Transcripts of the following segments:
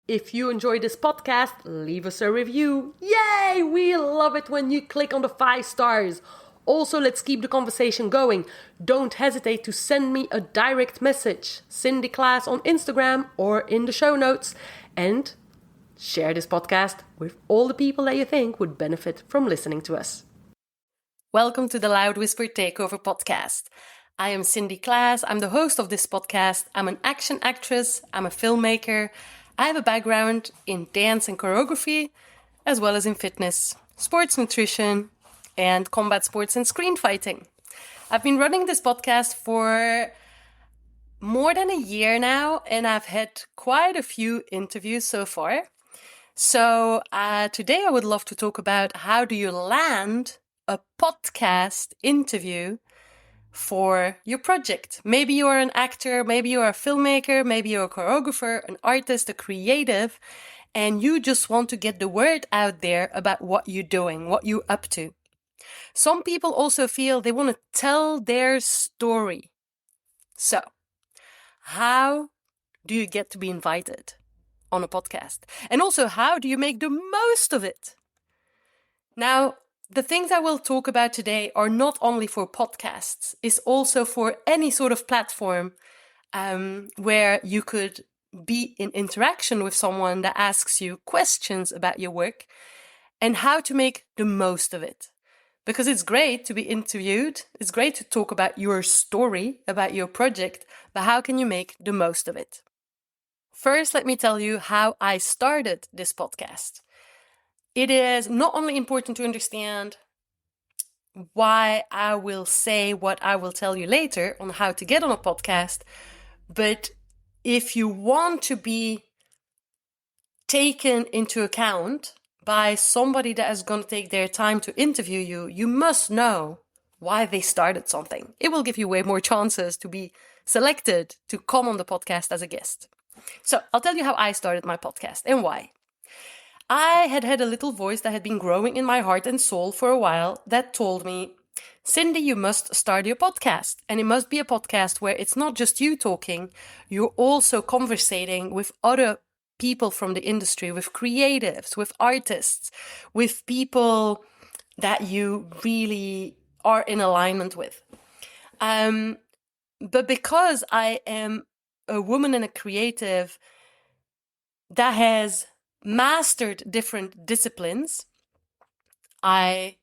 If you enjoy this podcast, leave us a review. Yay! We love it when you click on the 5 stars. Also, let's keep the conversation going. Don't hesitate to send me a direct message. Cindy Claes on Instagram or in the show notes. And share this podcast with all the people that you think would benefit from listening to us. Welcome to the Loud Whisper Takeover podcast. I am Cindy Claes. I'm the host of this podcast. I'm an action actress. I'm a filmmaker. I have a background in dance and choreography, as well as in fitness, sports nutrition, and combat sports and screen fighting. I've been running this podcast for more than a year now, and I've had quite a few interviews so far. So today I would love to talk about how do you land a podcast interview for your project. Maybe you're an actor, maybe you're a filmmaker, maybe you're a choreographer, an artist, a creative, and you just want to get the word out there about what you're doing, what you're up to. Some people also feel they want to tell their story. So, how do you get to be invited on a podcast? And also, how do you make the most of it? Now, the things I will talk about today are not only for podcasts, it's also for any sort of platform where you could be in interaction with someone that asks you questions about your work and how to make the most of it. Because it's great to be interviewed, it's great to talk about your story, about your project, but how can you make the most of it? First, let me tell you how I started this podcast. It is not only important to understand why I will say what I will tell you later on how to get on a podcast, but if you want to be taken into account by somebody that is going to take their time to interview you, you must know why they started something. It will give you way more chances to be selected to come on the podcast as a guest. So I'll tell you how I started my podcast and why. I had a little voice that had been growing in my heart and soul for a while that told me, Cindy, you must start your podcast. And it must be a podcast where it's not just you talking, you're also conversating with other people from the industry, with creatives, with artists, with people that you really are in alignment with. But because I am a woman and a creative that has mastered different disciplines. I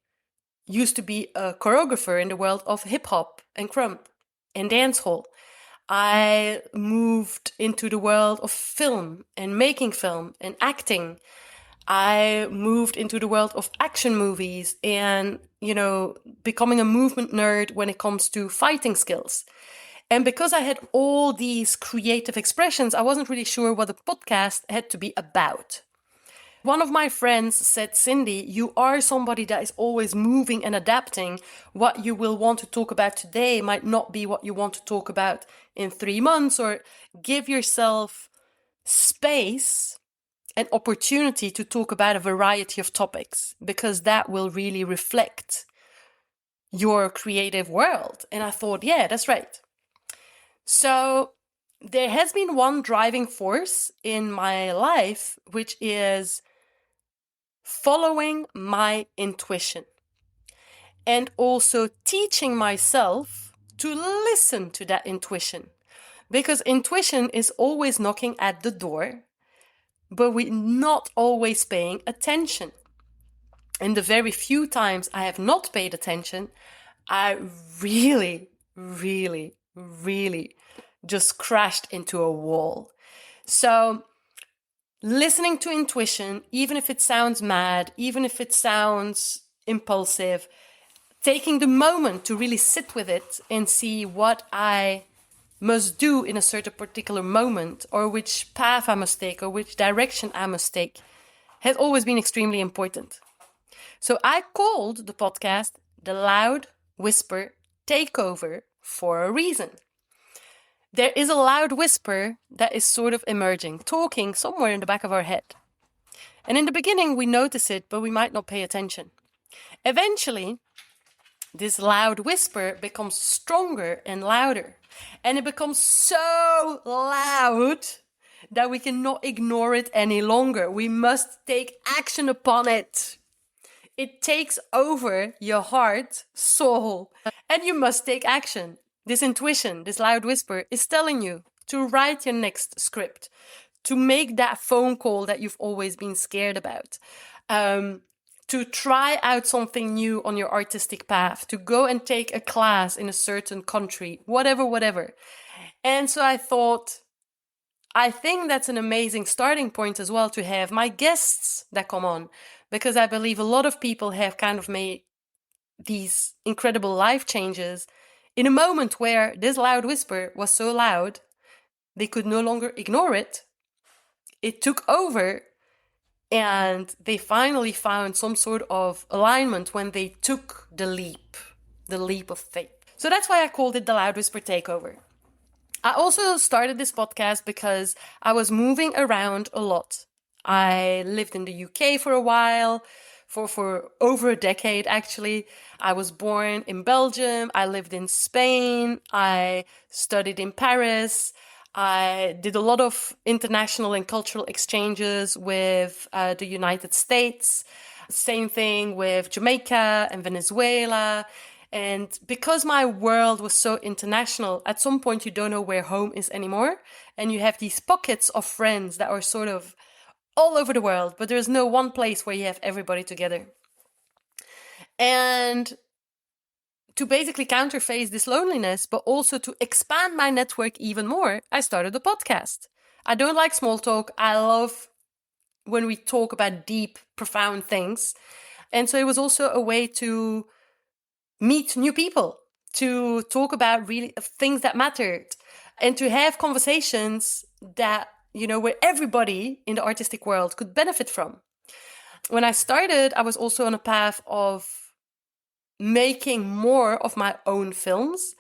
used to be a choreographer in the world of hip-hop and crump and dancehall. I moved into the world of film and making film and acting. I moved into the world of action movies and, becoming a movement nerd when it comes to fighting skills. And because I had all these creative expressions, I wasn't really sure what the podcast had to be about. One of my friends said, Cindy, you are somebody that is always moving and adapting. What you will want to talk about today might not be what you want to talk about in 3 months, or give yourself space and opportunity to talk about a variety of topics, because that will really reflect your creative world. And I thought, yeah, that's right. So there has been one driving force in my life, which is following my intuition and also teaching myself to listen to that intuition, because intuition is always knocking at the door, but we're not always paying attention. And the very few times I have not paid attention, I really, really, really just crashed into a wall. So listening to intuition, even if it sounds mad, even if it sounds impulsive, taking the moment to really sit with it and see what I must do in a certain particular moment, or which path I must take, or which direction I must take, has always been extremely important. So I called the podcast the Loud Whisper Takeover for a reason. There is a loud whisper that is sort of emerging, talking somewhere in the back of our head. And in the beginning, we notice it, but we might not pay attention. Eventually, this loud whisper becomes stronger and louder. And it becomes so loud that we cannot ignore it any longer. We must take action upon it. It takes over your heart, soul, and you must take action. This intuition, this loud whisper is telling you to write your next script, to make that phone call that you've always been scared about, to try out something new on your artistic path, to go and take a class in a certain country, whatever. And so I thought, I think that's an amazing starting point as well to have my guests that come on, because I believe a lot of people have kind of made these incredible life changes in a moment where this loud whisper was so loud, they could no longer ignore it. It took over, and they finally found some sort of alignment when they took the leap of faith. So that's why I called it the Loud Whisper Takeover. I also started this podcast because I was moving around a lot. I lived in the UK for a while, for over a decade actually. I was born in Belgium, I lived in Spain, I studied in Paris, I did a lot of international and cultural exchanges with the United States. Same thing with Jamaica and Venezuela. And because my world was so international, at some point you don't know where home is anymore. And you have these pockets of friends that are sort of all over the world, but there's no one place where you have everybody together. And to basically counterface this loneliness, but also to expand my network even more, I started a podcast. I don't like small talk. I love when we talk about deep, profound things. And so it was also a way to meet new people, to talk about really things that mattered, and to have conversations that, where everybody in the artistic world could benefit from. When I started, I was also on a path of making more of my own films.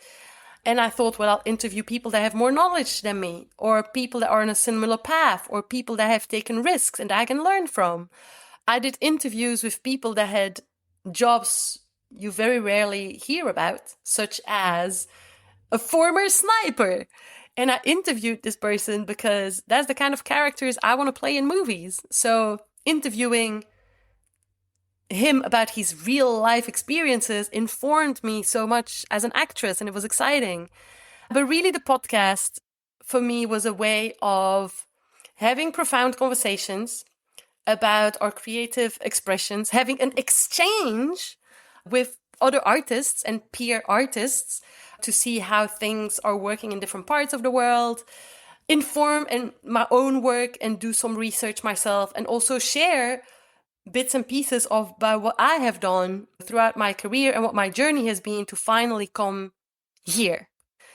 And I thought, well, I'll interview people that have more knowledge than me, or people that are on a similar path, or people that have taken risks and that I can learn from. I did interviews with people that had jobs you very rarely hear about, such as a former sniper. And I interviewed this person because that's the kind of characters I want to play in movies. So interviewing him about his real life experiences informed me so much as an actress, and it was exciting. But really the podcast for me was a way of having profound conversations about our creative expressions, having an exchange with other artists and peer artists to see how things are working in different parts of the world, inform in my own work and do some research myself, and also share bits and pieces of about what I have done throughout my career and what my journey has been to finally come here.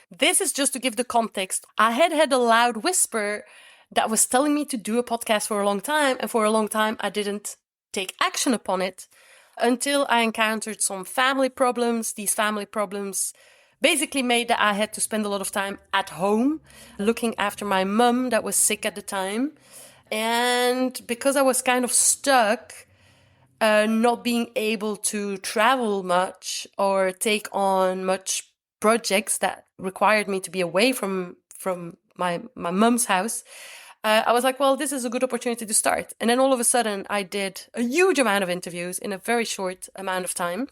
This is just to give the context. I had a loud whisper that was telling me to do a podcast for a long time, and for a long time I didn't take action upon it until I encountered some family problems. These family problems basically made that I had to spend a lot of time at home looking after my mum that was sick at the time. And because I was kind of stuck, not being able to travel much or take on much projects that required me to be away from my mum's house, I was like, well, this is a good opportunity to start. And then all of a sudden, I did a huge amount of interviews in a very short amount of time.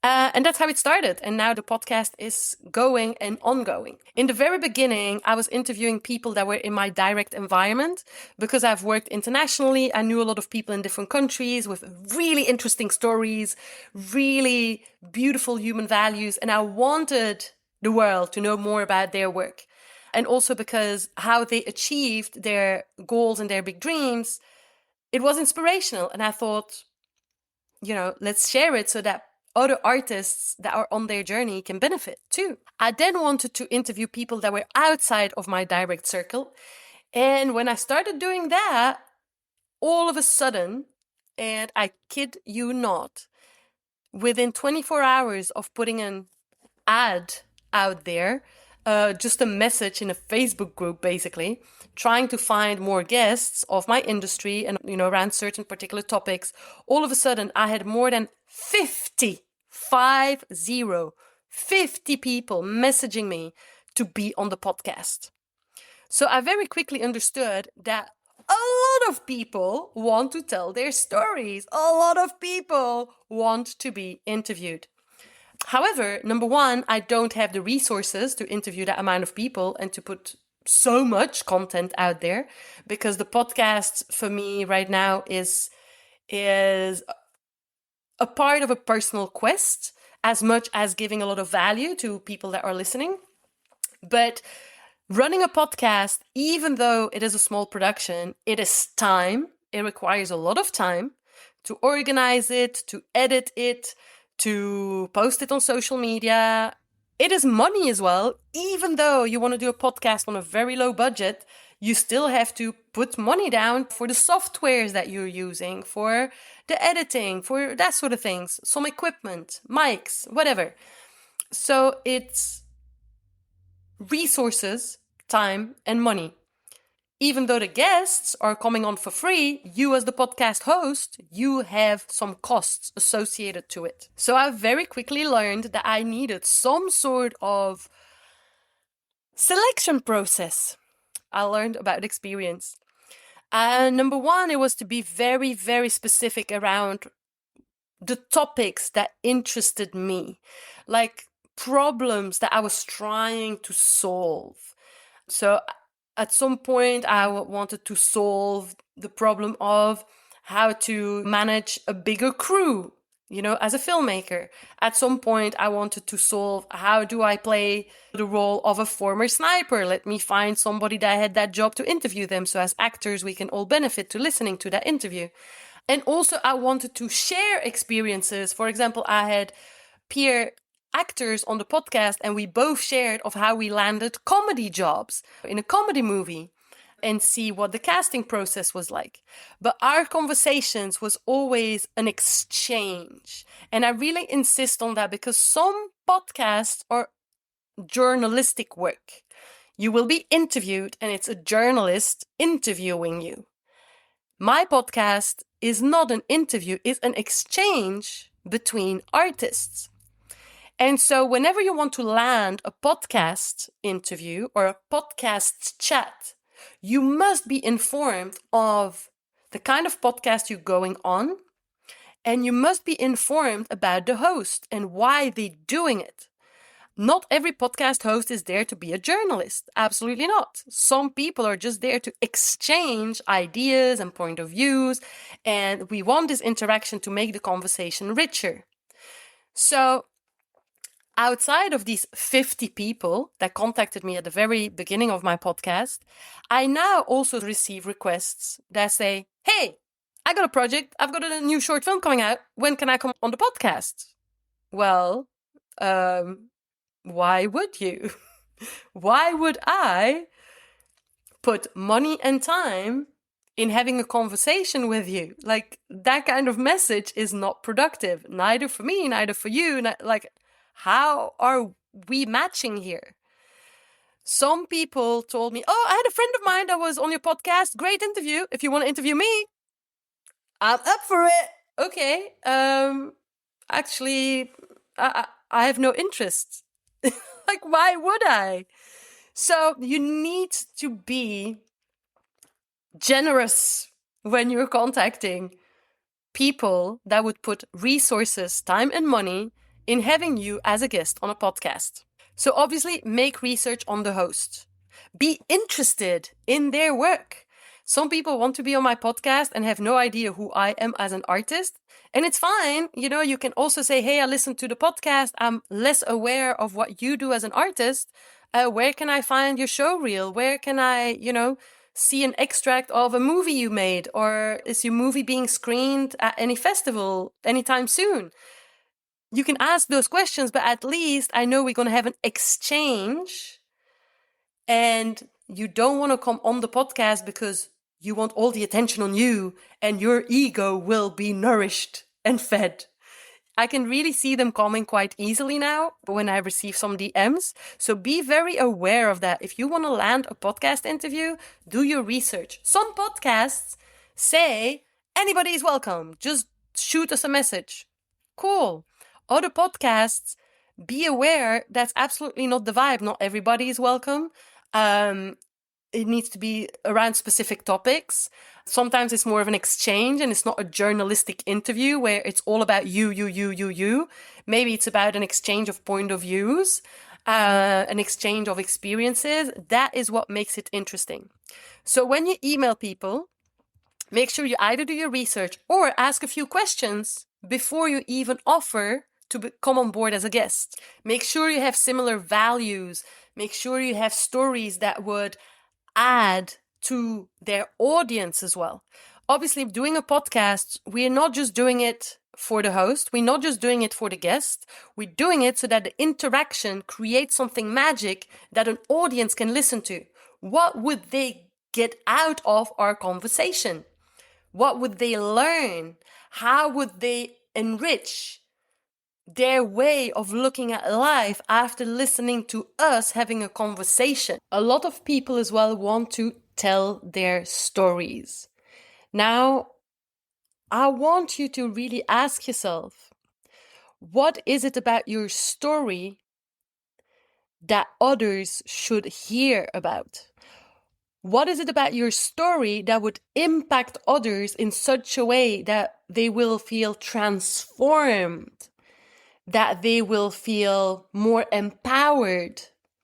And that's how it started. And now the podcast is going and ongoing. In the very beginning, I was interviewing people that were in my direct environment because I've worked internationally. I knew a lot of people in different countries with really interesting stories, really beautiful human values. And I wanted the world to know more about their work. And also because how they achieved their goals and their big dreams, it was inspirational. And I thought, let's share it so that other artists that are on their journey can benefit too. I then wanted to interview people that were outside of my direct circle. And when I started doing that, all of a sudden, and I kid you not, within 24 hours of putting an ad out there, just a message in a Facebook group, basically, trying to find more guests of my industry and, around certain particular topics, all of a sudden I had more than 50 people messaging me to be on the podcast. So I very quickly understood that a lot of people want to tell their stories. A lot of people want to be interviewed. However, number one, I don't have the resources to interview that amount of people and to put so much content out there, because the podcast for me right now is a part of a personal quest as much as giving a lot of value to people that are listening. But running a podcast, even though it is a small production, it is time. It requires a lot of time to organize it, to edit it, to post it on social media. It is money as well. Even though you want to do a podcast on a very low budget, you still have to put money down for the softwares that you're using, for the editing, for that sort of things, some equipment, mics, whatever. So it's resources, time, and money. Even though the guests are coming on for free, you as the podcast host, you have some costs associated to it. So I very quickly learned that I needed some sort of selection process. I learned about experience. Number one, it was to be very, very specific around the topics that interested me, like problems that I was trying to solve. So at some point, I wanted to solve the problem of how to manage a bigger crew, as a filmmaker. At some point, I wanted to solve how do I play the role of a former sniper? Let me find somebody that had that job to interview them. So as actors, we can all benefit to listening to that interview. And also, I wanted to share experiences. For example, I had peer actors on the podcast, and we both shared of how we landed comedy jobs in a comedy movie and see what the casting process was like. But our conversations was always an exchange. And I really insist on that, because some podcasts are journalistic work. You will be interviewed and it's a journalist interviewing you. My podcast is not an interview, it's an exchange between artists. And so whenever you want to land a podcast interview or a podcast chat, you must be informed of the kind of podcast you're going on, and you must be informed about the host and why they're doing it. Not every podcast host is there to be a journalist. Absolutely not. Some people are just there to exchange ideas and point of views, and we want this interaction to make the conversation richer. So outside of these 50 people that contacted me at the very beginning of my podcast, I now also receive requests that say, hey, I got a project. I've got a new short film coming out. When can I come on the podcast? Well, why would you? Why would I put money and time in having a conversation with you? Like, that kind of message is not productive, neither for me, neither for you. Like, how are we matching here? Some people told me, oh, I had a friend of mine that was on your podcast. Great interview. If you want to interview me, I'm up for it. Okay. Actually, I have no interest. Like, why would I? So you need to be generous when you're contacting people that would put resources, time, and money in having you as a guest on a podcast. So obviously, make research on the host. Be interested in their work. Some people want to be on my podcast and have no idea who I am as an artist. And it's fine. You can also say, hey, I listened to the podcast. I'm less aware of what you do as an artist. Where can I find your show reel? Where can I, see an extract of a movie you made? Or is your movie being screened at any festival anytime soon? You can ask those questions, but at least I know we're going to have an exchange. And you don't want to come on the podcast because you want all the attention on you and your ego will be nourished and fed. I can really see them coming quite easily now when I receive some DMs. So be very aware of that. If you want to land a podcast interview, do your research. Some podcasts say anybody is welcome. Just shoot us a message. Cool. Other podcasts, be aware that's absolutely not the vibe. Not everybody is welcome. it needs to be around specific topics. Sometimes it's more of an exchange and it's not a journalistic interview where it's all about you. Maybe it's about an exchange of point of views, an exchange of experiences. That is what makes it interesting. So when you email people, make sure you either do your research or ask a few questions before you even offer to come on board as a guest. Make sure you have similar values. Make sure you have stories that would add to their audience as well. Obviously, doing a podcast, we're not just doing it for the host. We're not just doing it for the guest. We're doing it so that the interaction creates something magic that an audience can listen to. What would they get out of our conversation? What would they learn? How would they enrich their way of looking at life after listening to us having a conversation? A lot of people as well want to tell their stories. Now, I want you to really ask yourself, what is it about your story that others should hear about? What is it about your story that would impact others in such a way that they will feel transformed, that they will feel more empowered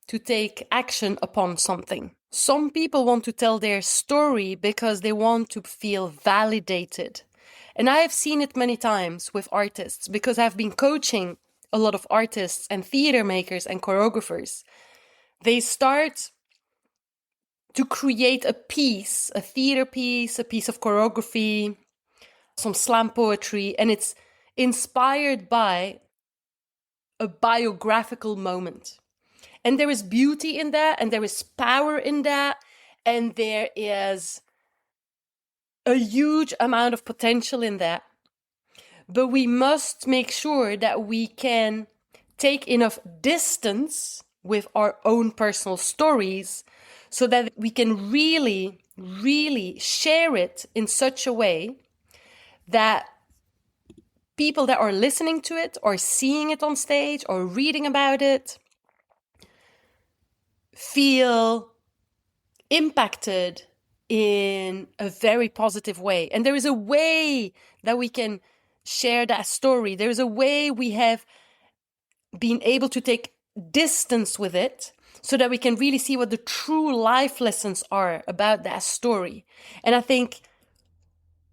to take action upon something? Some people want to tell their story because they want to feel validated. And I have seen it many times with artists because I've been coaching a lot of artists and theater makers and choreographers. They start to create a piece, a theater piece, a piece of choreography, some slam poetry, and it's inspired by a biographical moment. And there is beauty in that, and there is power in that, and there is a huge amount of potential in that. But we must make sure that we can take enough distance with our own personal stories so that we can really, really share it in such a way that people that are listening to it or seeing it on stage or reading about it feel impacted in a very positive way. And there is a way that we can share that story. There is a way we have been able to take distance with it so that we can really see what the true life lessons are about that story. And I think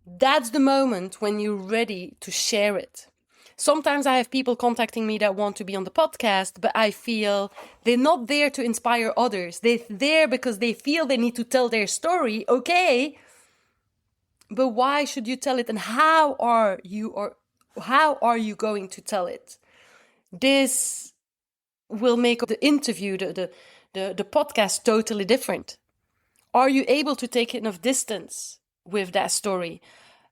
that's the moment when you're ready to share it. Sometimes I have people contacting me that want to be on the podcast, but I feel they're not there to inspire others. They're there because they feel they need to tell their story. Okay, but why should you tell it, and how are you going to tell it? This will make the interview, the podcast totally different. Are you able to take enough distance with that story?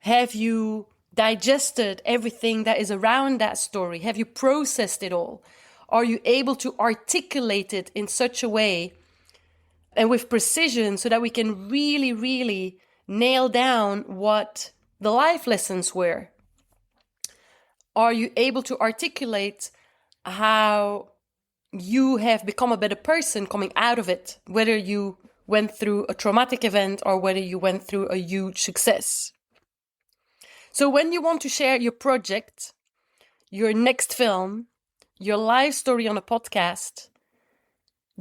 Have you digested everything that is around that story? Have you processed it all? Are you able to articulate it in such a way and with precision so that we can really, really nail down what the life lessons were? Are you able to articulate how you have become a better person coming out of it, whether you went through a traumatic event or whether you went through a huge success? So when you want to share your project, your next film, your life story on a podcast,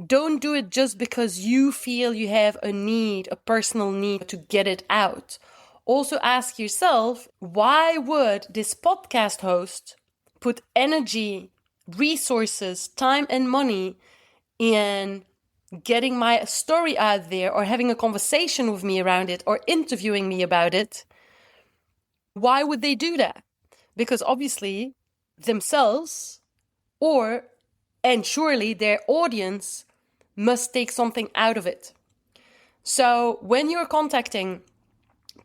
don't do it just because you feel you have a need, a personal need to get it out. Also ask yourself, why would this podcast host put energy, resources, time, and money in getting my story out there or having a conversation with me around it or interviewing me about it? Why would they do that? Because obviously themselves and surely their audience must take something out of it. So when you're contacting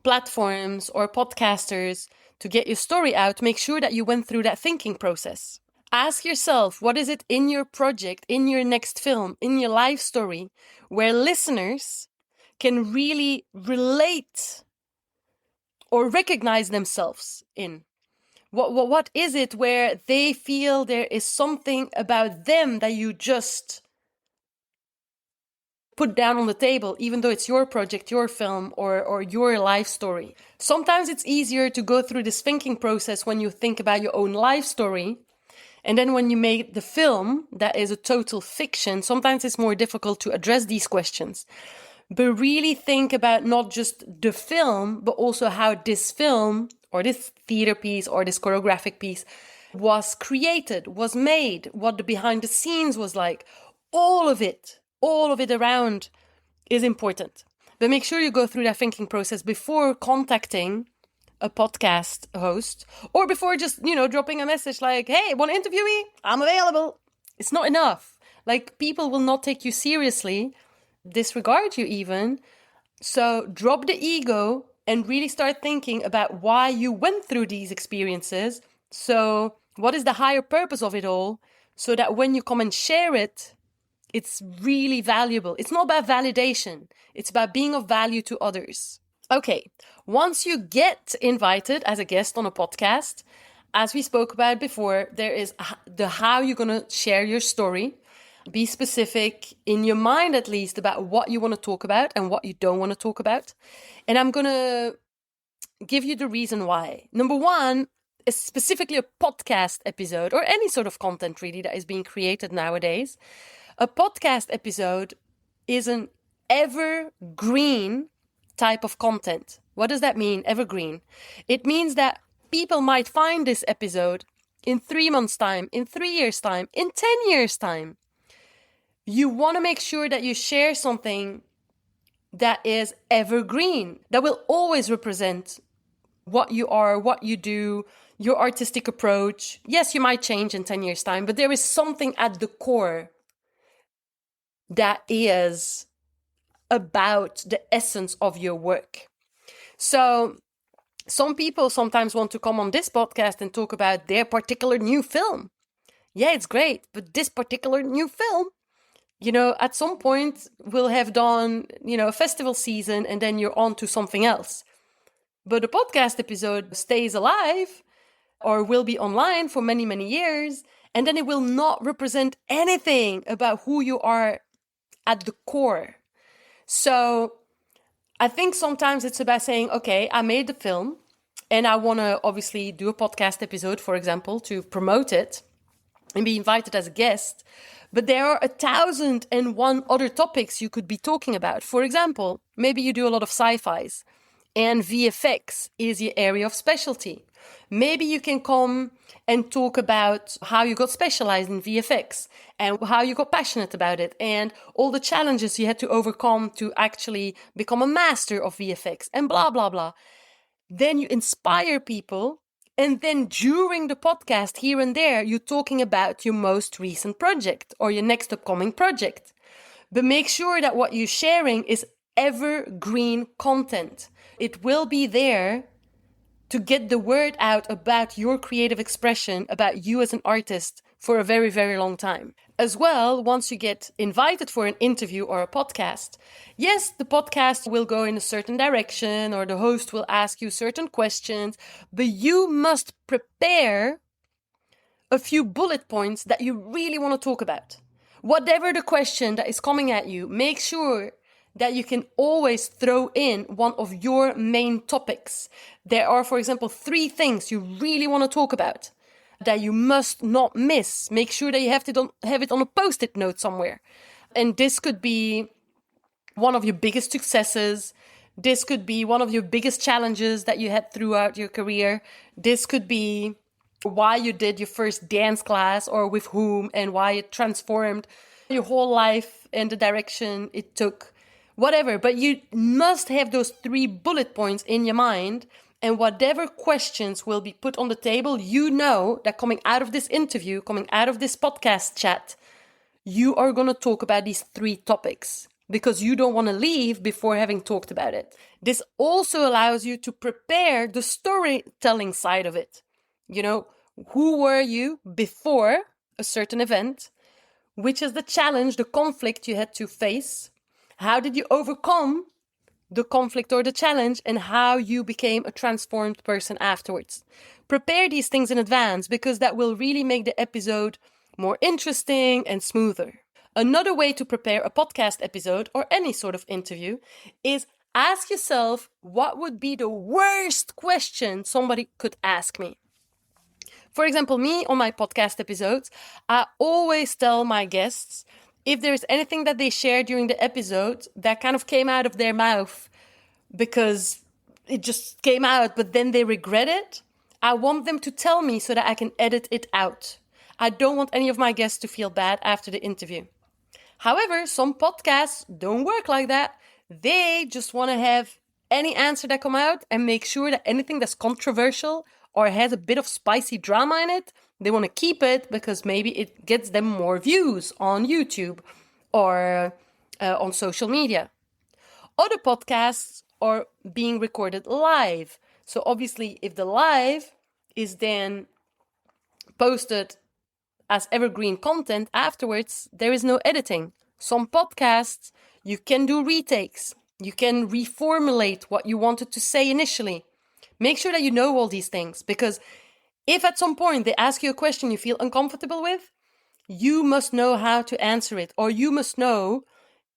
platforms or podcasters to get your story out, make sure that you went through that thinking process. Ask yourself, what is it in your project, in your next film, in your life story, where listeners can really relate or recognize themselves in? What is it where they feel there is something about them that you just put down on the table, even though it's your project, your film, or your life story. Sometimes it's easier to go through this thinking process when you think about your own life story. And then when you make the film, that is a total fiction, sometimes it's more difficult to address these questions. But really think about not just the film, but also how this film or this theater piece or this choreographic piece was created, was made, what the behind the scenes was like. All of it around is important. But make sure you go through that thinking process before contacting a podcast host or before just, dropping a message like, hey, want to interview me? I'm available. It's not enough. Like, people will not take you seriously, disregard you even. So drop the ego and really start thinking about why you went through these experiences. So what is the higher purpose of it all? So that when you come and share it, it's really valuable. It's not about validation. It's about being of value to others. Okay, once you get invited as a guest on a podcast, as we spoke about before, there is the how you're going to share your story. Be specific in your mind, at least, about what you want to talk about and what you don't want to talk about. And I'm going to give you the reason why. Number one is specifically a podcast episode or any sort of content really that is being created nowadays. A podcast episode is an evergreen type of content. What does that mean, evergreen? It means that people might find this episode in 3 months' time, in 3 years' time, in 10 years' time. You want to make sure that you share something that is evergreen, that will always represent what you are, what you do, your artistic approach. Yes, you might change in 10 years' time, but there is something at the core that is about the essence of your work. So some people sometimes want to come on this podcast and talk about their particular new film. Yeah, it's great, but this particular new film, at some point we'll have done, a festival season and then you're on to something else. But the podcast episode stays alive or will be online for many, many years. And then it will not represent anything about who you are at the core. So I think sometimes it's about saying, okay, I made the film and I want to obviously do a podcast episode, for example, to promote it and be invited as a guest. But there are 1,001 other topics you could be talking about. For example, maybe you do a lot of sci-fis and VFX is your area of specialty. Maybe you can come and talk about how you got specialized in VFX and how you got passionate about it and all the challenges you had to overcome to actually become a master of VFX and blah, blah, blah. Then you inspire people. And then during the podcast, here and there, you're talking about your most recent project or your next upcoming project. But make sure that what you're sharing is evergreen content. It will be there to get the word out about your creative expression, about you as an artist for a very, very long time. As well, once you get invited for an interview or a podcast, yes, the podcast will go in a certain direction or the host will ask you certain questions, but you must prepare a few bullet points that you really want to talk about. Whatever the question that is coming at you, make sure that you can always throw in one of your main topics. There are, for example, 3 things you really want to talk about that you must not miss. Make sure that you have it on a post-it note somewhere. And this could be one of your biggest successes. This could be one of your biggest challenges that you had throughout your career. This could be why you did your first dance class or with whom and why it transformed your whole life and the direction it took. Whatever, but you must have those 3 bullet points in your mind, and whatever questions will be put on the table, that coming out of this interview, coming out of this podcast chat, you are going to talk about these 3 topics because you don't want to leave before having talked about it. This also allows you to prepare the storytelling side of it. Who were you before a certain event? Which is the challenge, the conflict you had to face? How did you overcome the conflict or the challenge and how you became a transformed person afterwards? Prepare these things in advance because that will really make the episode more interesting and smoother. Another way to prepare a podcast episode or any sort of interview is ask yourself, what would be the worst question somebody could ask me? For example, me on my podcast episodes, I always tell my guests, if there's anything that they share during the episode that kind of came out of their mouth because it just came out, but then they regret it, I want them to tell me so that I can edit it out. I don't want any of my guests to feel bad after the interview. However, some podcasts don't work like that. They just want to have any answer that come out and make sure that anything that's controversial or has a bit of spicy drama in it, they want to keep it because maybe it gets them more views on YouTube or on social media. Other podcasts are being recorded live. So obviously, if the live is then posted as evergreen content afterwards, there is no editing. Some podcasts, you can do retakes. You can reformulate what you wanted to say initially. Make sure that you know all these things, because if at some point they ask you a question you feel uncomfortable with, you must know how to answer it, or you must know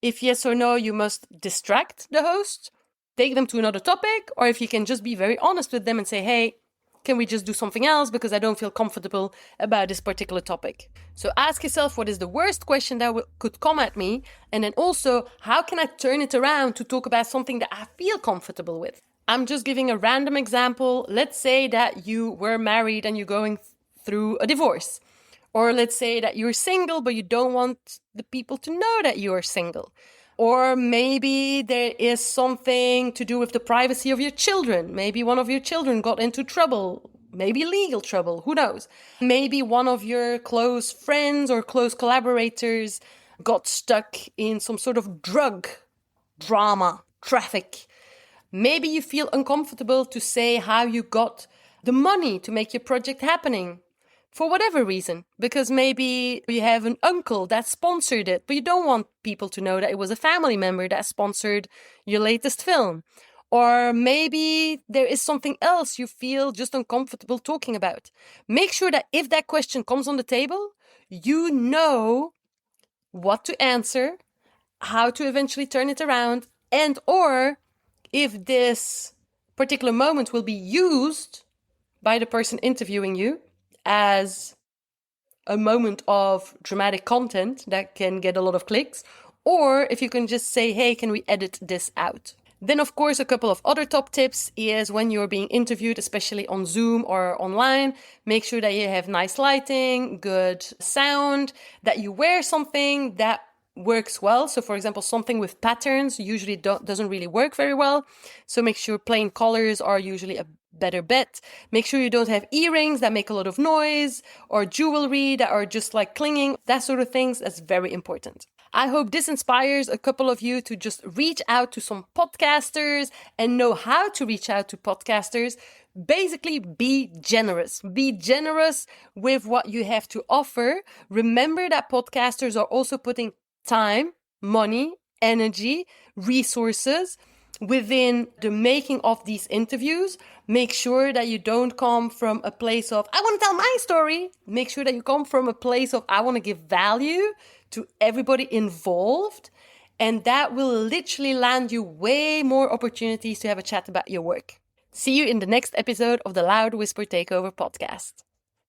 if yes or no you must distract the host, take them to another topic, or if you can just be very honest with them and say, hey, can we just do something else because I don't feel comfortable about this particular topic? So ask yourself, what is the worst question that could come at me? And then also, how can I turn it around to talk about something that I feel comfortable with? I'm just giving a random example. Let's say that you were married and you're going through a divorce. Or let's say that you're single, but you don't want the people to know that you are single. Or maybe there is something to do with the privacy of your children. Maybe one of your children got into trouble, maybe legal trouble, who knows? Maybe one of your close friends or close collaborators got stuck in some sort of drug drama, traffic. Maybe you feel uncomfortable to say how you got the money to make your project happening. For whatever reason, because maybe you have an uncle that sponsored it, but you don't want people to know that it was a family member that sponsored your latest film. Or maybe there is something else you feel just uncomfortable talking about. Make sure that if that question comes on the table, you know what to answer, how to eventually turn it around, and or if this particular moment will be used by the person interviewing you as a moment of dramatic content that can get a lot of clicks, or if you can just say, hey, can we edit this out? Then, of course, a couple of other top tips is when you're being interviewed, especially on Zoom or online, make sure that you have nice lighting, good sound, that you wear something that works well. So, for example, something with patterns usually doesn't really work very well. So make sure plain colors are usually a better bet. Make sure you don't have earrings that make a lot of noise or jewelry that are just like clinging, that sort of things. That's very important. I hope this inspires a couple of you to just reach out to some podcasters and know how to reach out to podcasters. Basically, be generous. Be generous with what you have to offer. Remember that podcasters are also putting time, money, energy, resources within the making of these interviews. Make sure that you don't come from a place of, I want to tell my story. Make sure that you come from a place of, I want to give value to everybody involved. And that will literally land you way more opportunities to have a chat about your work. See you in the next episode of the Loud Whisper Takeover podcast.